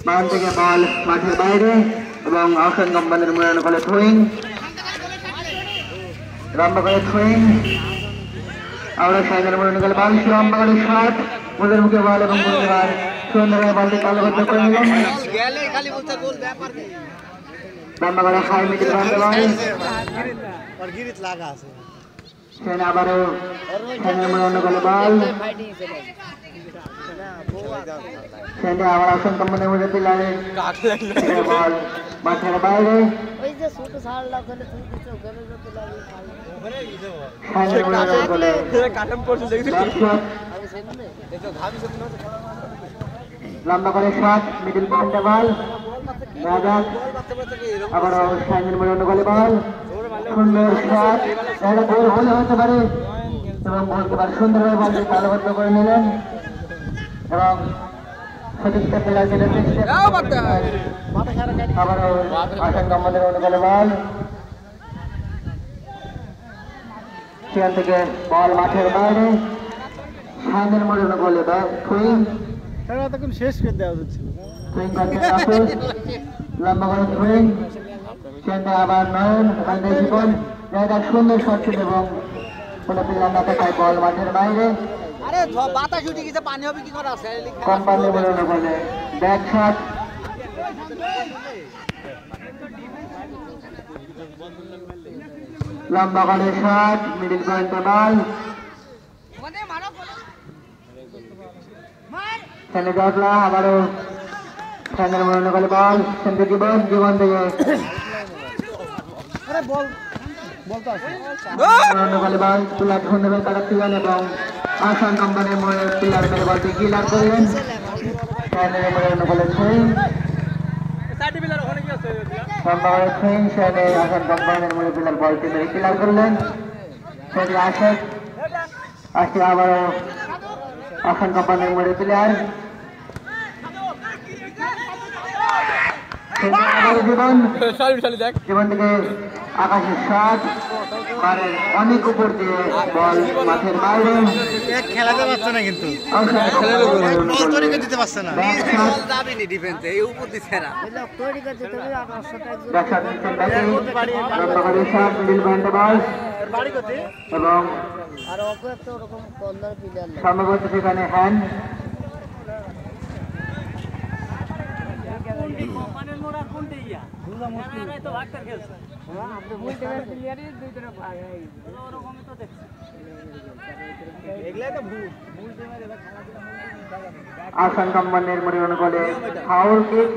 বাম থেকে বল মাঠের বাইরে এবং আউশান কোম্পানির মূল্যায়ন করে থ্রোয়িং লম্বা করে থ্রোয়িং আবার সাইনের মূল্যায়ন করে বল লম্বা করে শট গোলের মুখে বল এবং গোলকিপার সুন্দরভাবে বলটি তালবদ্ধ করে নিলেন লম্বা করে হাই মিডল বাউন্ডারি সেখানে আবারও সাইনের মূল্যায়ন করে বল সেখানে আবার আউশান কোম্পানির মধ্যে পিলারে বল মাঠের বাইরে লম্বা করে শট মিডল পয়েন্টে বল আবার সাইনের মূল্যায়ন করে বল সুন্দর শট এটা গোল হলে হতে পারে এবং গোলকিপার সুন্দরভাবে বলটি তালবদ্ধ করে নিলেন এবং সঠিকটা খেলার জন্য আবারও আসান কোম্পানির অনুকূলে বল সেখান থেকে বল মাঠের বাইরে সাইনের মূল্যায়ন করে থ্রোয়িং শেষ করে দেওয়া হচ্ছে লম্বা করে থ্রোয়িং সেখানে আবার নয়ন জীবন জায়গার সুন্দর শট ছিল এবং কোনো প্লেয়ার না থাকায় বল মাঠের বাইরে কোম্পানি মূল্যায়ন করে ব্যাক শট লম্বা করে শট মিডল পয়েন্টে বল সেখানে জটলা আবারও সেখানে মূল্যায়ন করে বল সেখানে জীবন জীবন থেকে পিলার সুন্দরভাবে কাটাচ্ছিলেন এবং আসান কোম্পানির পিলার মেরে বলটি ক্লিয়ার করলেন সেখানে মূল্যায়ন করে থ্রোয়িং সেখানে আসান কোম্পানির মূল্য পিলার বলটি মেরে ক্লিয়ার করলেন সেখানে আসে আবারও আসান কোম্পানির মূল্য পিলার জীবন থেকে আকাশের শট অনেক উপর দিয়ে বল মাঠের বাইরে খেলাতে পারছে না কিন্তু দিতে পারছে না এবং সম্ভবত সেখানে হ্যান্ড আসান কোম্পানির মূল্যায়ন করে ফাউল কিক